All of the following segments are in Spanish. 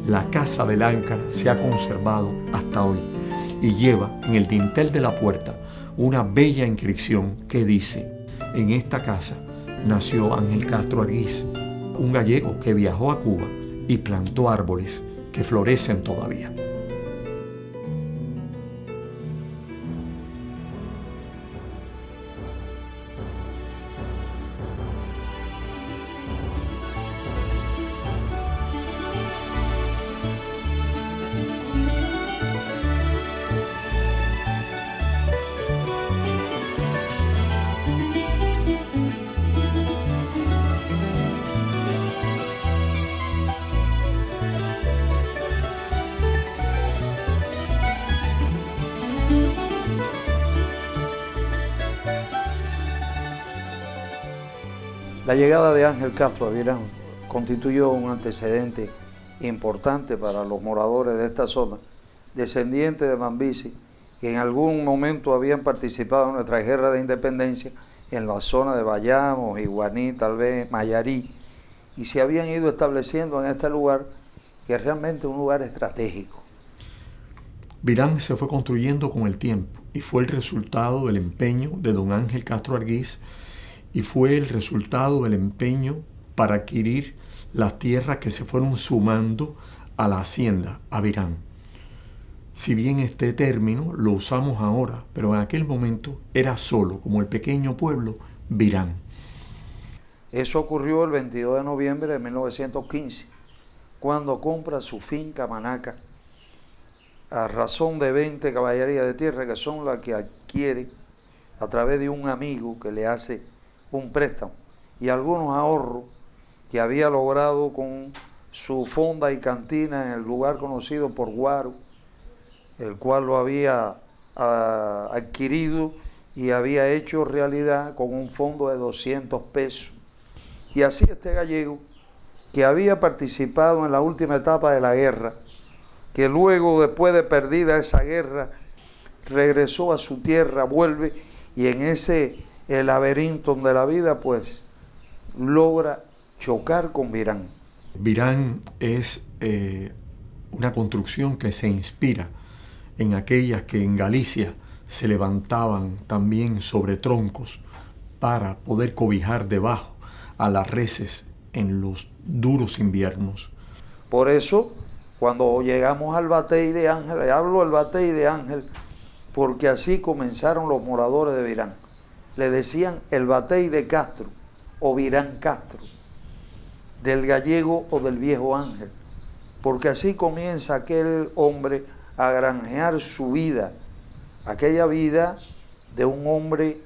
La casa del Áncara se ha conservado hasta hoy y lleva en el dintel de la puerta una bella inscripción que dice: en esta casa nació Ángel Castro Argüiz, un gallego que viajó a Cuba y plantó árboles que florecen todavía. La llegada de Ángel Castro a Virán constituyó un antecedente importante para los moradores de esta zona, descendientes de Mambisi, que en algún momento habían participado en nuestra guerra de independencia en la zona de Bayamo, Iguaní, tal vez Mayarí, y se habían ido estableciendo en este lugar, que es realmente un lugar estratégico. Virán se fue construyendo con el tiempo y fue el resultado del empeño de don Ángel Castro Argüiz, y fue el resultado del empeño para adquirir las tierras que se fueron sumando a la hacienda, a Virán. Si bien este término lo usamos ahora, pero en aquel momento era solo, como el pequeño pueblo, Virán. Eso ocurrió el 22 de noviembre de 1915, cuando compra su finca Manaca, a razón de 20 caballerías de tierra, que son las que adquiere a través de un amigo que le hace un préstamo y algunos ahorros que había logrado con su fonda y cantina en el lugar conocido por Guaro, el cual lo había adquirido y había hecho realidad con un fondo de 200 pesos. Y así este gallego, que había participado en la última etapa de la guerra, que luego, después de perdida esa guerra, regresó a su tierra, vuelve, y en el laberinto de la vida, pues, logra chocar con Virán. Virán es una construcción que se inspira en aquellas que en Galicia se levantaban también sobre troncos para poder cobijar debajo a las reses en los duros inviernos. Por eso, cuando llegamos al Batey de Ángel, le hablo del Batey de Ángel, porque así comenzaron los moradores de Virán. Le decían el Batey de Castro o Virán Castro, del gallego o del viejo Ángel, porque así comienza aquel hombre a granjear su vida, aquella vida de un hombre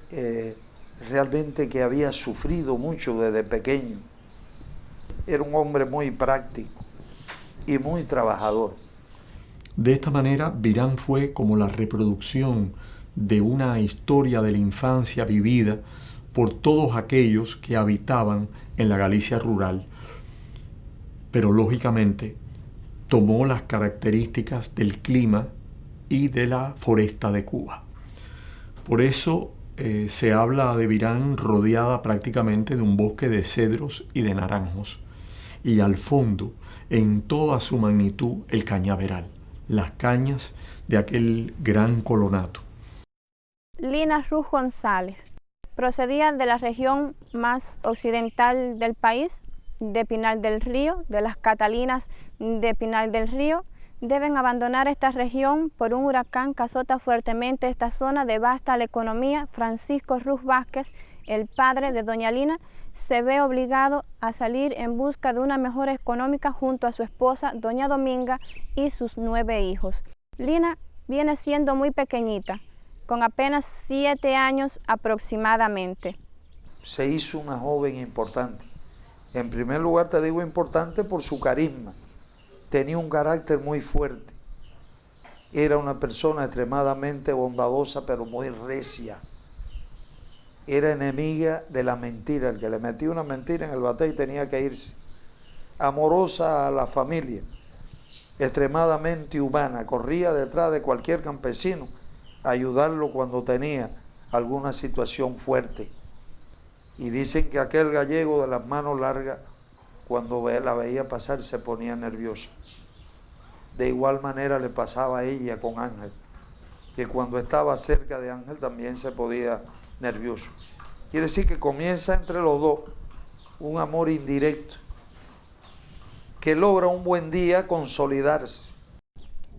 realmente que había sufrido mucho desde pequeño. Era un hombre muy práctico y muy trabajador. De esta manera, Virán fue como la reproducción de una historia de la infancia vivida por todos aquellos que habitaban en la Galicia rural. Pero lógicamente tomó las características del clima y de la foresta de Cuba. Por eso se habla de Virán rodeada prácticamente de un bosque de cedros y de naranjos. Y al fondo, en toda su magnitud, el cañaveral, las cañas de aquel gran colonato. Lina Ruz González procedía de la región más occidental del país, de Pinar del Río, de las Catalinas de Pinar del Río. Deben abandonar esta región por un huracán que azota fuertemente esta zona, devasta la economía. Francisco Ruz Vázquez, el padre de doña Lina, se ve obligado a salir en busca de una mejora económica junto a su esposa, doña Dominga, y sus 9 hijos. Lina viene siendo muy pequeñita, con apenas 7 años aproximadamente. Se hizo una joven importante. En primer lugar te digo importante por su carisma. Tenía un carácter muy fuerte. Era una persona extremadamente bondadosa, pero muy recia. Era enemiga de la mentira. El que le metía una mentira en el batey tenía que irse. Amorosa a la familia, extremadamente humana. Corría detrás de cualquier campesino a ayudarlo cuando tenía alguna situación fuerte. Y dicen que aquel gallego de las manos largas, cuando la veía pasar, se ponía nervioso. De igual manera le pasaba a ella con Ángel, que cuando estaba cerca de Ángel también se podía nervioso. Quiere decir que comienza entre los dos un amor indirecto que logra un buen día consolidarse.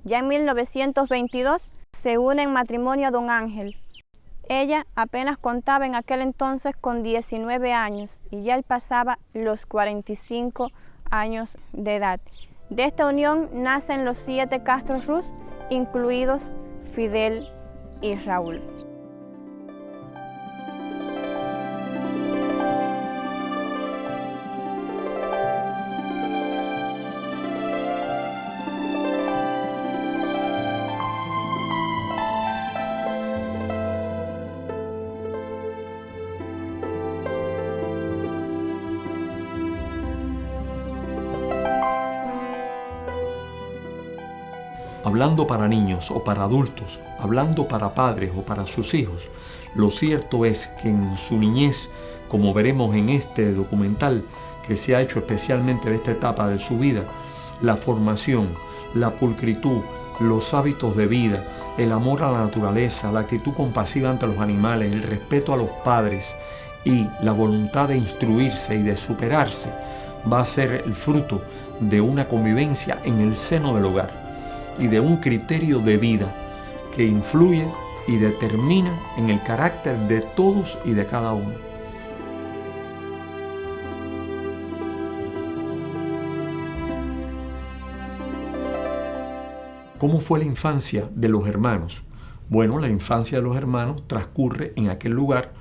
Ya en 1922 se une en matrimonio a don Ángel. Ella apenas contaba en aquel entonces con 19 años y ya él pasaba los 45 años de edad. De esta unión nacen los 7 Castro Ruz, incluidos Fidel y Raúl. Hablando para niños o para adultos, hablando para padres o para sus hijos, lo cierto es que en su niñez, como veremos en este documental que se ha hecho especialmente de esta etapa de su vida, la formación, la pulcritud, los hábitos de vida, el amor a la naturaleza, la actitud compasiva ante los animales, el respeto a los padres y la voluntad de instruirse y de superarse va a ser el fruto de una convivencia en el seno del hogar y de un criterio de vida que influye y determina en el carácter de todos y de cada uno. ¿Cómo fue la infancia de los hermanos? Bueno, la infancia de los hermanos transcurre en aquel lugar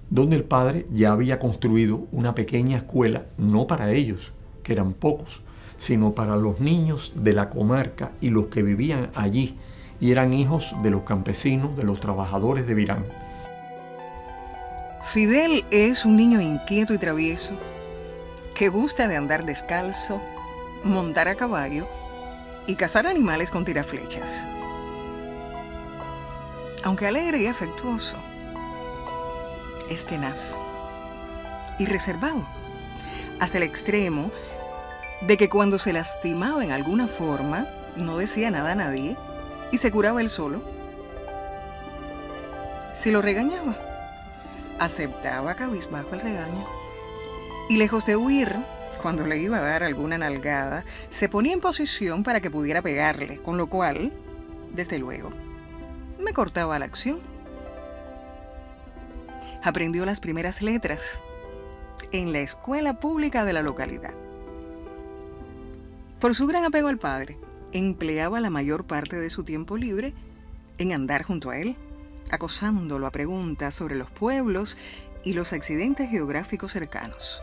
donde el padre ya había construido una pequeña escuela, no para ellos, que eran pocos, sino para los niños de la comarca y los que vivían allí, y eran hijos de los campesinos, de los trabajadores de Virán. Fidel es un niño inquieto y travieso, que gusta de andar descalzo, montar a caballo y cazar animales con tiraflechas. Aunque alegre y afectuoso, es tenaz y reservado, hasta el extremo de que cuando se lastimaba en alguna forma, no decía nada a nadie y se curaba él solo. Si lo regañaba, aceptaba cabizbajo el regaño y lejos de huir, cuando le iba a dar alguna nalgada, se ponía en posición para que pudiera pegarle, con lo cual, desde luego, me cortaba la acción. Aprendió las primeras letras en la escuela pública de la localidad. Por su gran apego al padre, empleaba la mayor parte de su tiempo libre en andar junto a él, acosándolo a preguntas sobre los pueblos y los accidentes geográficos cercanos.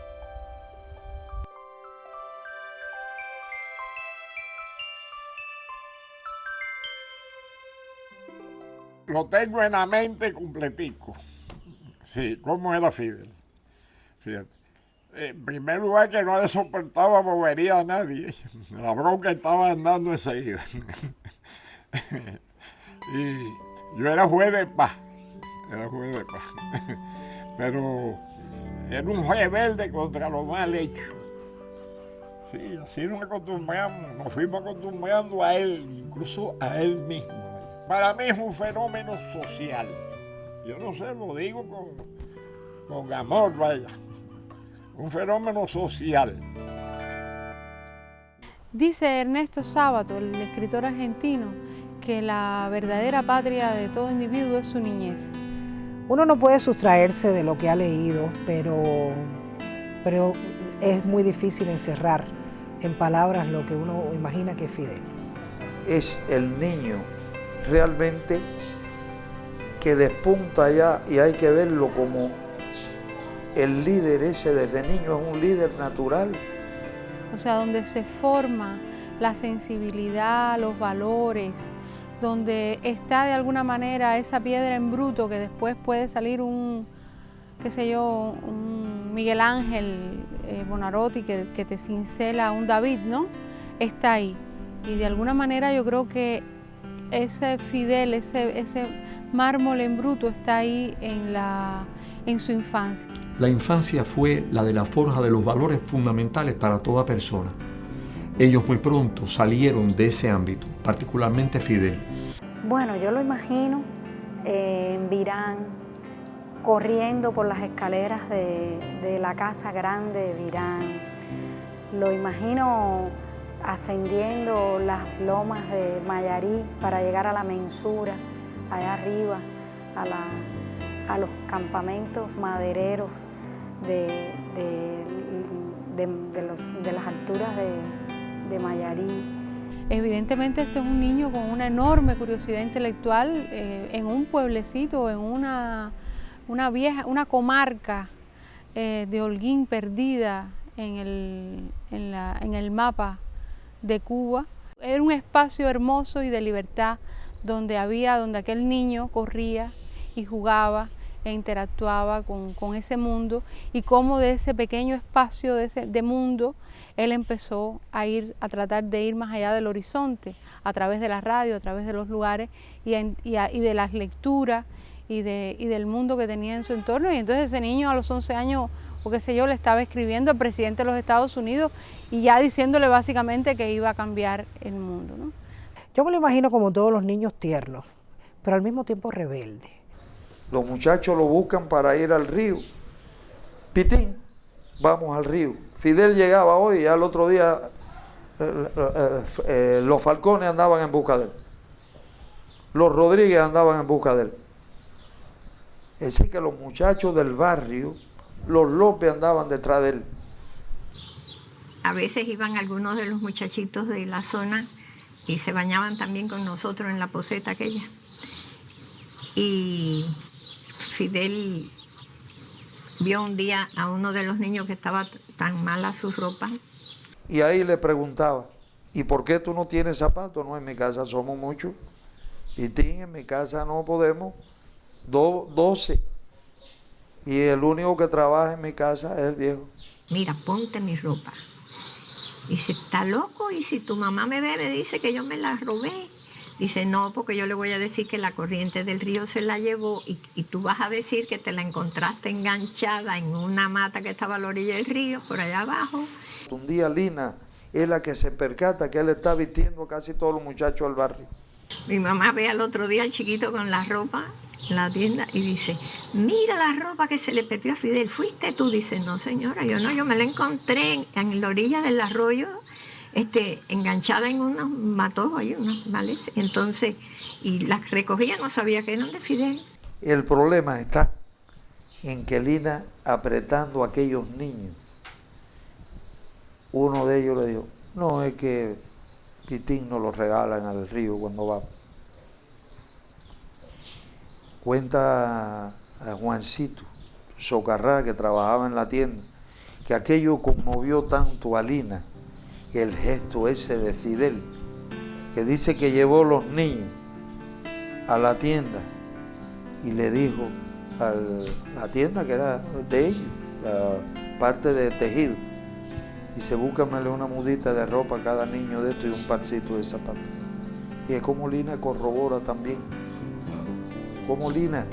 Lo tengo en la mente completico. Sí, ¿cómo era Fidel? Fíjate. En primer lugar, que no le soportaba bobería a nadie. La bronca estaba andando enseguida. Y yo era juez de paz. Pero era un juez verde contra lo mal hecho. Sí, así nos fuimos acostumbrando a él, incluso a él mismo. Para mí es un fenómeno social. Yo no sé, lo digo con amor, vaya. Un fenómeno social. Dice Ernesto Sábato, el escritor argentino, que la verdadera patria de todo individuo es su niñez. Uno no puede sustraerse de lo que ha leído, pero es muy difícil encerrar en palabras lo que uno imagina que es Fidel. Es el niño realmente que despunta ya y hay que verlo como el líder ese desde niño, es un líder natural. O sea, donde se forma la sensibilidad, los valores, donde está de alguna manera esa piedra en bruto que después puede salir un Miguel Ángel Buonarroti que te cincela un David, ¿no? Está ahí. Y de alguna manera yo creo que ese Fidel, ese mármol en bruto está ahí en su infancia. La infancia fue la de la forja de los valores fundamentales para toda persona. ellos muy pronto salieron de ese ámbito, particularmente Fidel. Bueno, yo lo imagino en Virán, corriendo por las escaleras de la casa grande de Virán. Lo imagino ascendiendo las lomas de Mayarí para llegar a la mensura, allá arriba, a los campamentos madereros de las alturas de Mayarí. Evidentemente este es un niño con una enorme curiosidad intelectual en un pueblecito, en una comarca de Holguín perdida en el mapa de Cuba. Era un espacio hermoso y de libertad donde aquel niño corría y jugaba e interactuaba con ese mundo, y cómo de ese pequeño espacio de mundo él empezó a tratar de ir más allá del horizonte, a través de la radio, a través de los lugares y de las lecturas y del mundo que tenía en su entorno. Y entonces ese niño a los 11 años, o qué sé yo, le estaba escribiendo al presidente de los Estados Unidos y ya diciéndole básicamente que iba a cambiar el mundo, ¿no? Yo me lo imagino como todos los niños tiernos, pero al mismo tiempo rebeldes. Los muchachos lo buscan para ir al río. Pitín, vamos al río. Fidel llegaba hoy y al otro día los Falcones andaban en busca de él. Los Rodríguez andaban en busca de él. Es decir, que los muchachos del barrio, los López andaban detrás de él. A veces iban algunos de los muchachitos de la zona y se bañaban también con nosotros en la poseta aquella. Y Fidel vio un día a uno de los niños que estaba tan mala su ropa. Y ahí le preguntaba, ¿y por qué tú no tienes zapatos? No, en mi casa somos muchos. Y en mi casa no podemos, 12. Y el único que trabaja en mi casa es el viejo. Mira, ponte mi ropa. Y si está loco, y si tu mamá me ve, me dice que yo me la robé. Dice, no, porque yo le voy a decir que la corriente del río se la llevó y tú vas a decir que te la encontraste enganchada en una mata que estaba a la orilla del río, por allá abajo. Un día Lina es la que se percata que él está vistiendo a casi todos los muchachos del barrio. Mi mamá ve al otro día al chiquito con la ropa en la tienda y dice, mira la ropa que se le perdió a Fidel, ¿fuiste tú? Dice, no señora, yo me la encontré en la orilla del arroyo, enganchada en unos matojos ahí, unos males. Entonces, y las recogía, no sabía que eran de Fidel. El problema está en que Lina, apretando a aquellos niños, uno de ellos le dijo, no, es que Pitín nos lo regalan al río cuando va. Cuenta a Juancito Socarrá, que trabajaba en la tienda, que aquello conmovió tanto a Lina, el gesto ese de Fidel, que dice que llevó los niños a la tienda y le dijo a la tienda que era de ellos, la parte de tejido, dice, búscamele una mudita de ropa a cada niño de esto y un parcito de zapatos. Y es como Lina corrobora también, como Lina,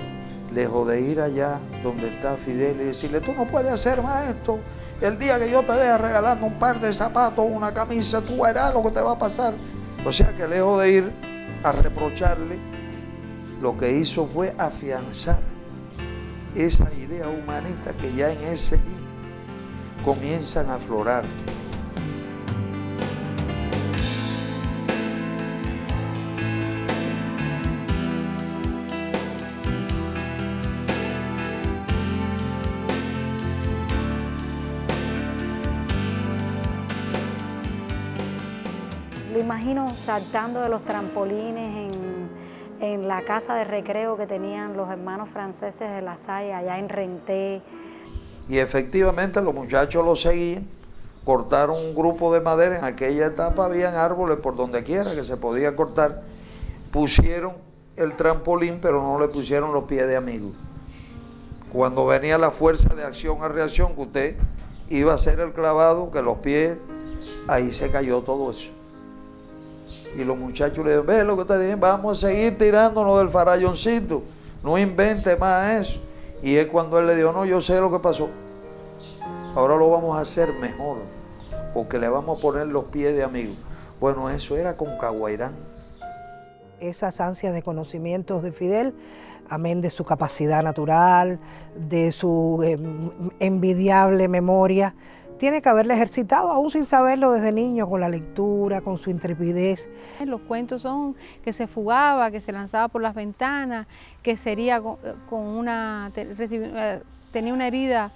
lejos de ir allá donde está Fidel y decirle, tú no puedes hacer más esto, el día que yo te vea regalando un par de zapatos, una camisa, tú verás lo que te va a pasar. O sea que lejos de ir a reprocharle, lo que hizo fue afianzar esa idea humanista que ya en ese niño comienzan a aflorar. Lo imagino saltando de los trampolines en la casa de recreo que tenían los hermanos franceses de La Salle, allá en Renté. Y efectivamente los muchachos lo seguían, cortaron un grupo de madera, en aquella etapa habían árboles por donde quiera que se podía cortar, pusieron el trampolín pero no le pusieron los pies de amigo. Cuando venía la fuerza de acción a reacción, que usted iba a hacer el clavado, que los pies, ahí se cayó todo eso. Y los muchachos le dijeron, ve lo que te dije, vamos a seguir tirándonos del faralloncito, no invente más eso. Y es cuando él le dijo, no, yo sé lo que pasó, ahora lo vamos a hacer mejor. porque le vamos a poner los pies de amigo. Bueno, eso era con Caguairán. Esas ansias de conocimientos de Fidel, amén de su capacidad natural, de su envidiable memoria, tiene que haberle ejercitado, aún sin saberlo desde niño, con la lectura, con su intrepidez. Los cuentos son que se fugaba, que se lanzaba por las ventanas, que sería tenía una herida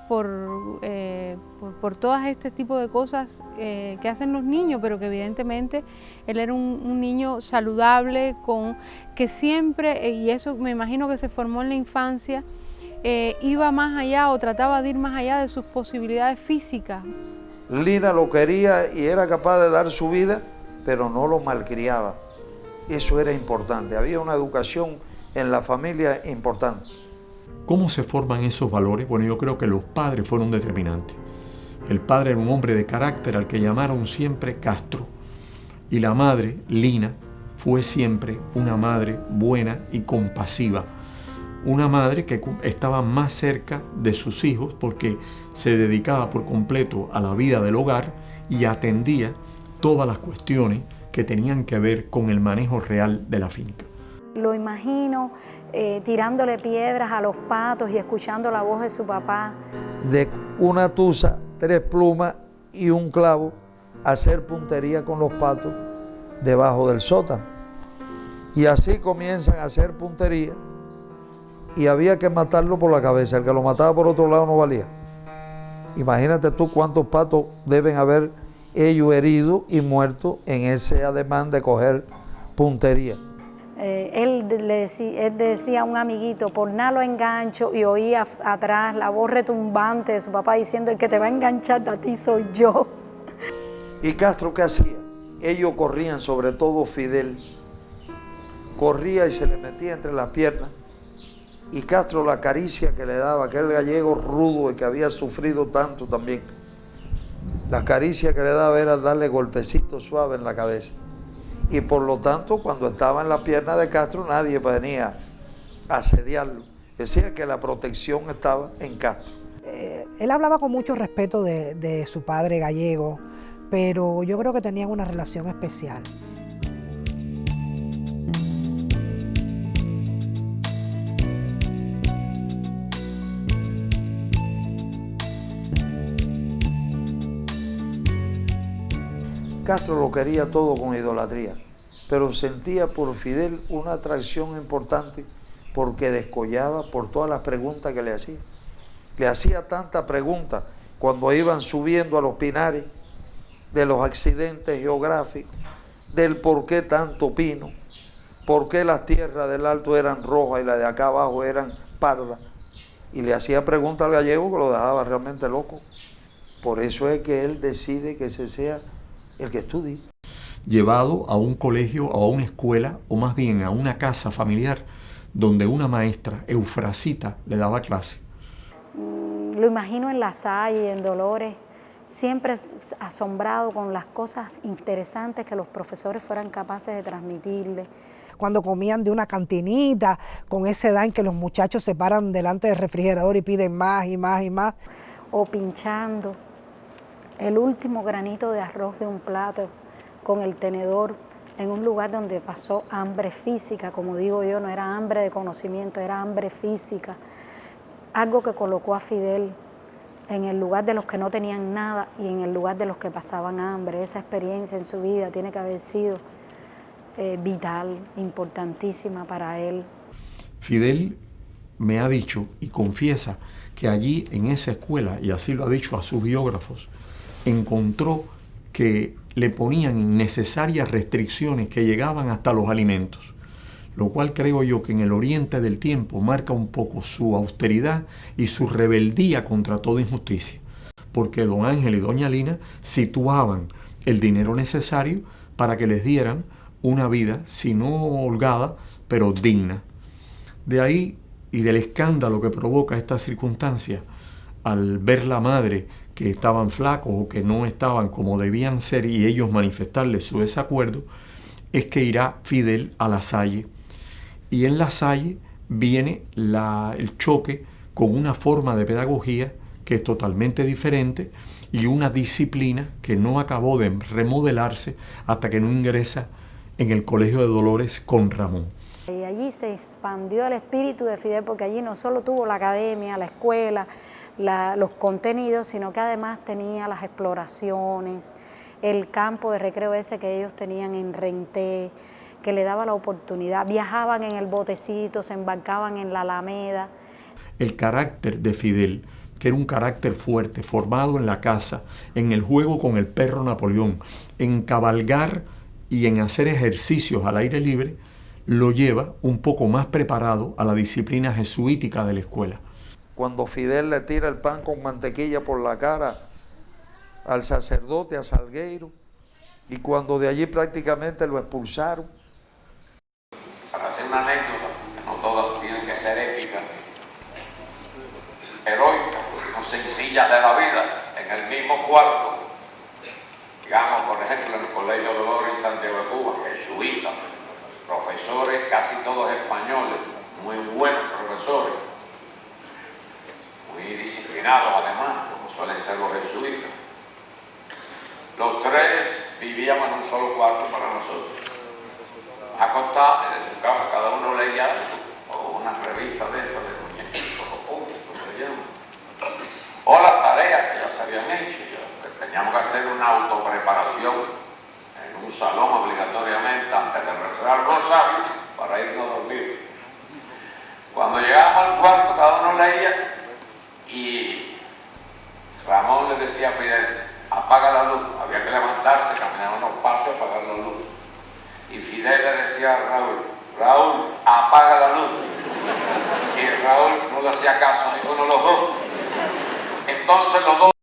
por todas este tipo de cosas que hacen los niños, pero que evidentemente él era un niño saludable, que siempre, y eso me imagino que se formó en la infancia, iba más allá o trataba de ir más allá de sus posibilidades físicas. Lina lo quería y era capaz de dar su vida, pero no lo malcriaba. Eso era importante, había una educación en la familia importante. ¿Cómo se forman esos valores? Bueno, yo creo que los padres fueron determinantes. El padre era un hombre de carácter al que llamaron siempre Castro. Y la madre, Lina, fue siempre una madre buena y compasiva. Una madre que estaba más cerca de sus hijos porque se dedicaba por completo a la vida del hogar y atendía todas las cuestiones que tenían que ver con el manejo real de la finca. Lo imagino tirándole piedras a los patos y escuchando la voz de su papá. De una tusa, 3 plumas y un clavo, hacer puntería con los patos debajo del sótano. Y así comienzan a hacer puntería y había que matarlo por la cabeza. El que lo mataba por otro lado no valía. Imagínate tú cuántos patos deben haber ellos heridos y muertos en ese ademán de coger puntería. Él decía a un amiguito, por nada lo engancho, y oía atrás la voz retumbante de su papá diciendo, el que te va a enganchar a ti soy yo. ¿Y Castro qué hacía? Ellos corrían, sobre todo Fidel, corría y se le metía entre las piernas, y Castro la caricia que le daba, aquel gallego rudo y que había sufrido tanto también, la caricia que le daba era darle golpecitos suaves en la cabeza. Y por lo tanto, cuando estaba en la pierna de Castro, nadie venía a asediarlo. Decía que la protección estaba en Castro. Él hablaba con mucho respeto de su padre gallego, pero yo creo que tenían una relación especial. Castro lo quería todo con idolatría, pero sentía por Fidel una atracción importante porque descollaba por todas las preguntas que le hacía. Le hacía tantas preguntas cuando iban subiendo a los pinares, de los accidentes geográficos, del por qué tanto pino, por qué las tierras del alto eran rojas y las de acá abajo eran pardas. Y le hacía preguntas al gallego que lo dejaba realmente loco. Por eso es que él decide que ese sea el que estudie. Llevado a un colegio o a una escuela, o más bien a una casa familiar, donde una maestra, Eufrasita, le daba clase. Lo imagino en La Salle, en Dolores, siempre asombrado con las cosas interesantes que los profesores fueran capaces de transmitirle. Cuando comían de una cantinita, con ese dan que los muchachos se paran delante del refrigerador y piden más y más y más. O pinchando el último granito de arroz de un plato con el tenedor en un lugar donde pasó hambre física, como digo yo, no era hambre de conocimiento, era hambre física. Algo que colocó a Fidel en el lugar de los que no tenían nada y en el lugar de los que pasaban hambre. Esa experiencia en su vida tiene que haber sido vital, importantísima para él. Fidel me ha dicho y confiesa que allí en esa escuela, y así lo ha dicho a sus biógrafos, encontró que le ponían innecesarias restricciones que llegaban hasta los alimentos, lo cual creo yo que en el oriente del tiempo marca un poco su austeridad y su rebeldía contra toda injusticia, porque don Ángel y doña Lina situaban el dinero necesario para que les dieran una vida, si no holgada, pero digna. De ahí y del escándalo que provoca esta circunstancia, al ver la madre que estaban flacos o que no estaban como debían ser y ellos manifestarles su desacuerdo, es que irá Fidel a La Salle. Y en La Salle viene el choque con una forma de pedagogía que es totalmente diferente, y una disciplina que no acabó de remodelarse hasta que no ingresa en el Colegio de Dolores con Ramón. Y allí se expandió el espíritu de Fidel, porque allí no solo tuvo la academia, la escuela, los contenidos, sino que además tenía las exploraciones, el campo de recreo ese que ellos tenían en Renté, que le daba la oportunidad. Viajaban en el botecito, se embarcaban en la Alameda. El carácter de Fidel, que era un carácter fuerte, formado en la caza, en el juego con el perro Napoleón, en cabalgar y en hacer ejercicios al aire libre, lo lleva un poco más preparado a la disciplina jesuítica de la escuela. Cuando Fidel le tira el pan con mantequilla por la cara al sacerdote, a Salgueiro, y cuando de allí prácticamente lo expulsaron. Para hacer una anécdota, que no todas tienen que ser épicas, heroicas, no sencillas de la vida, en el mismo cuarto, digamos, por ejemplo, en el Colegio Dolores en Santiago de Cuba, jesuitas, profesores casi todos españoles, muy buenos profesores, muy disciplinados además, como suelen ser los jesuitas. Los tres vivíamos en un solo cuarto para nosotros. Acostados desde su cama, cada uno leía o una revista de esas de muñequitos o puntos, como se llama, o las tareas que ya se habían hecho. Teníamos que hacer una autopreparación en un salón obligatoriamente antes de rezar el rosario para irnos a dormir. Cuando llegábamos al cuarto, cada uno leía y Ramón le decía a Fidel: apaga la luz. Había que levantarse, caminar unos pasos y apagar la luz. Y Fidel le decía a Raúl, apaga la luz. Y Raúl no le hacía caso a ninguno de los dos. Entonces los dos